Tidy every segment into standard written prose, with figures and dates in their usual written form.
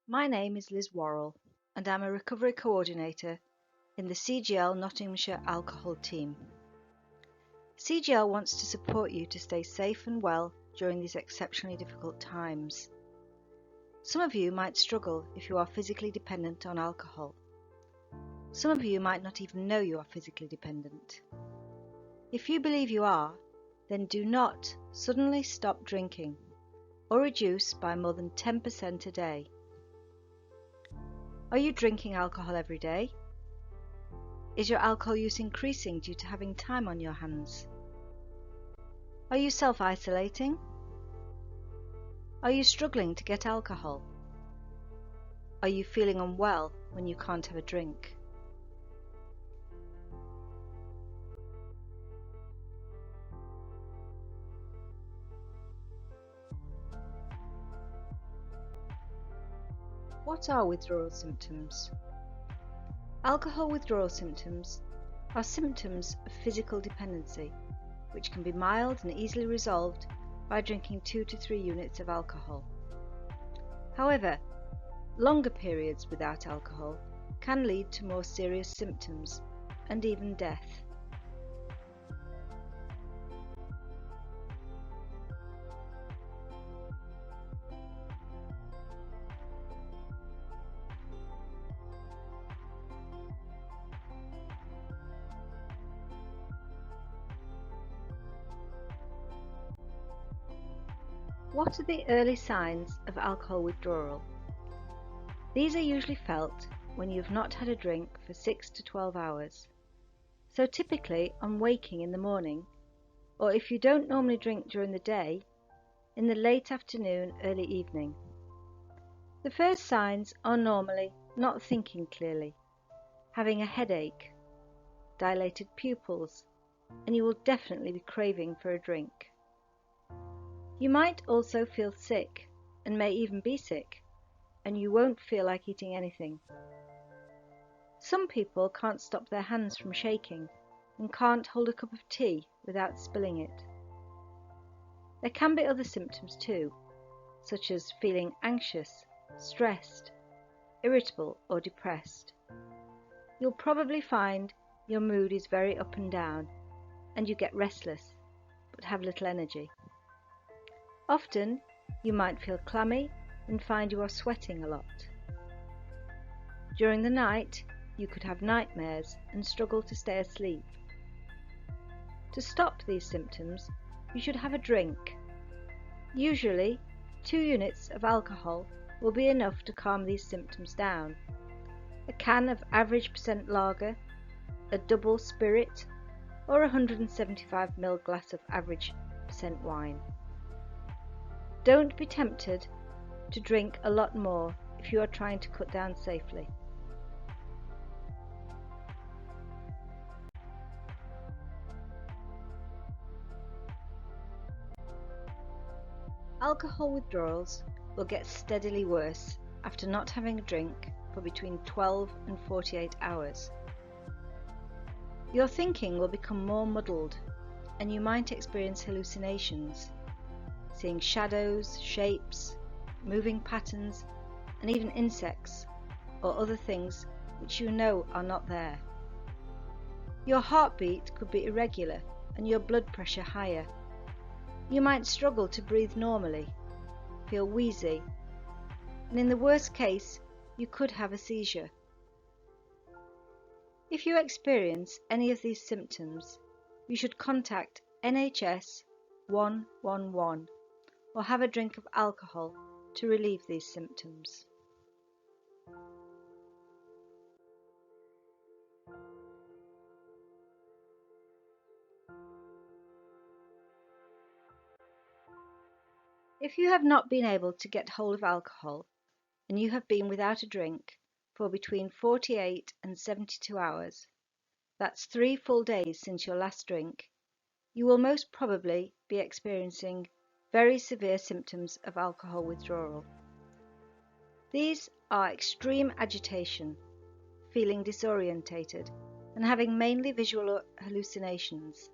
My name is Liz Worrell, and I'm a recovery coordinator in the CGL Nottinghamshire Alcohol team. CGL wants to support you to stay safe and well during these exceptionally difficult times. Some of you might struggle if you are physically dependent on alcohol. Some of you might not even know you are physically dependent. If you believe you are, then do not suddenly stop drinking or reduce by more than 10% a day. Are you drinking alcohol every day? Is your alcohol use increasing due to having time on your hands? Are you self-isolating? Are you struggling to get alcohol? Are you feeling unwell when you can't have a drink? What are withdrawal symptoms? Alcohol withdrawal symptoms are symptoms of physical dependency, which can be mild and easily resolved by drinking 2 to 3 units of alcohol. However, longer periods without alcohol can lead to more serious symptoms and even death. What are the early signs of alcohol withdrawal? These are usually felt when you have not had a drink for 6 to 12 hours. So typically on waking in the morning, or if you don't normally drink during the day, in the late afternoon, early evening. The first signs are normally not thinking clearly, having a headache, dilated pupils, and you will definitely be craving for a drink. You might also feel sick, and may even be sick, and you won't feel like eating anything. Some people can't stop their hands from shaking and can't hold a cup of tea without spilling it. There can be other symptoms too, such as feeling anxious, stressed, irritable or depressed. You'll probably find your mood is very up and down, and you get restless, but have little energy. Often, you might feel clammy and find you are sweating a lot. During the night, you could have nightmares and struggle to stay asleep. To stop these symptoms, you should have a drink. Usually, 2 units of alcohol will be enough to calm these symptoms down. A can of average percent lager, a double spirit, or a 175ml glass of average percent wine. Don't be tempted to drink a lot more if you are trying to cut down safely. Alcohol withdrawals will get steadily worse after not having a drink for between 12 and 48 hours. Your thinking will become more muddled, and you might experience hallucinations, seeing shadows, shapes, moving patterns, and even insects or other things which you know are not there. Your heartbeat could be irregular and your blood pressure higher. You might struggle to breathe normally, feel wheezy, and in the worst case, you could have a seizure. If you experience any of these symptoms, you should contact NHS 111 or have a drink of alcohol to relieve these symptoms. If you have not been able to get hold of alcohol and you have been without a drink for between 48 and 72 hours, that's 3 full days since your last drink, you will most probably be experiencing very severe symptoms of alcohol withdrawal. These are extreme agitation, feeling disorientated, and having mainly visual hallucinations,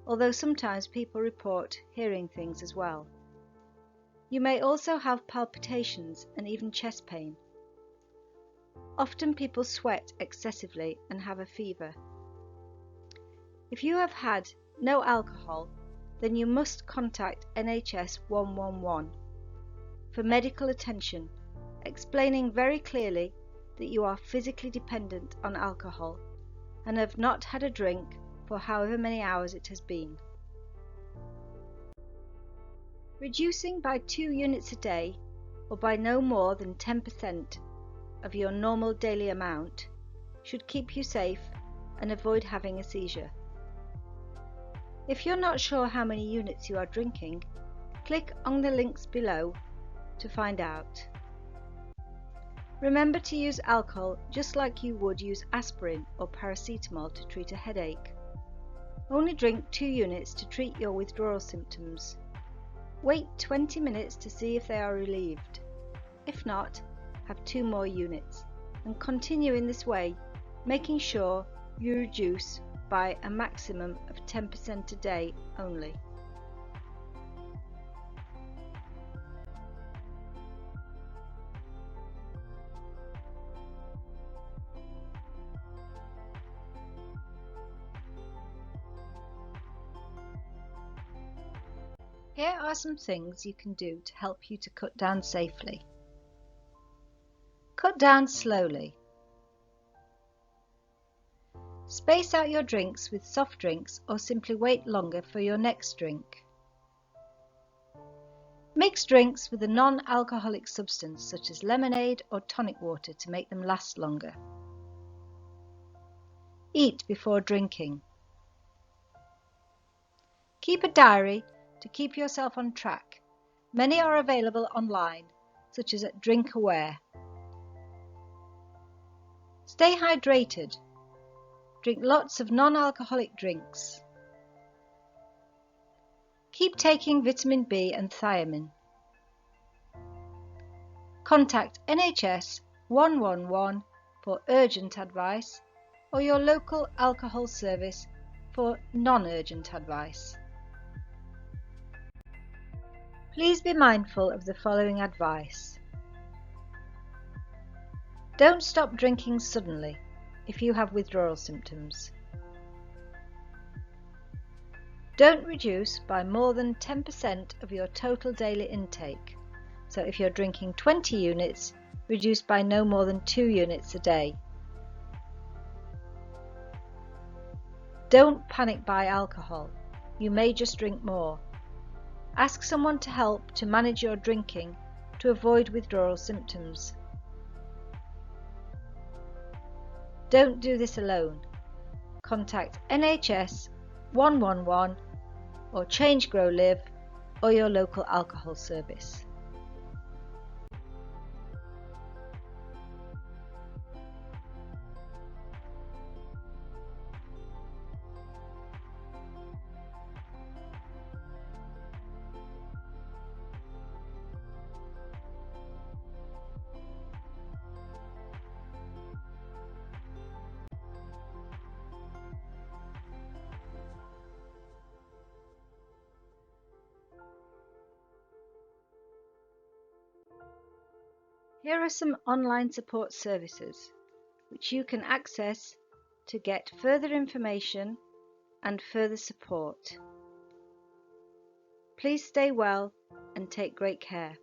although sometimes people report hearing things as well. You may also have palpitations and even chest pain. Often people sweat excessively and have a fever. If you have had no alcohol, then you must contact NHS 111 for medical attention, explaining very clearly that you are physically dependent on alcohol and have not had a drink for however many hours it has been. Reducing by 2 units a day, or by no more than 10% of your normal daily amount, should keep you safe and avoid having a seizure. If you're not sure how many units you are drinking, click on the links below to find out. Remember to use alcohol just like you would use aspirin or paracetamol to treat a headache. Only drink 2 units to treat your withdrawal symptoms. Wait 20 minutes to see if they are relieved. If not, have 2 more units and continue in this way, making sure you reduce by a maximum of 10% a day only. Here are some things you can do to help you to cut down safely. Cut down slowly. Space out your drinks with soft drinks or simply wait longer for your next drink. Mix drinks with a non-alcoholic substance such as lemonade or tonic water to make them last longer. Eat before drinking. Keep a diary to keep yourself on track. Many are available online, such as at DrinkAware. Stay hydrated. Drink lots of non-alcoholic drinks. Keep taking vitamin B and thiamine. Contact NHS 111 for urgent advice or your local alcohol service for non-urgent advice. Please be mindful of the following advice. Don't stop drinking suddenly if you have withdrawal symptoms. Don't reduce by more than 10% of your total daily intake. So if you're drinking 20 units, reduce by no more than 2 units a day. Don't panic buy alcohol. You may just drink more. Ask someone to help to manage your drinking to avoid withdrawal symptoms. Don't do this alone. Contact NHS 111 or Change Grow Live or your local alcohol service. Here are some online support services which you can access to get further information and further support. Please stay well and take great care.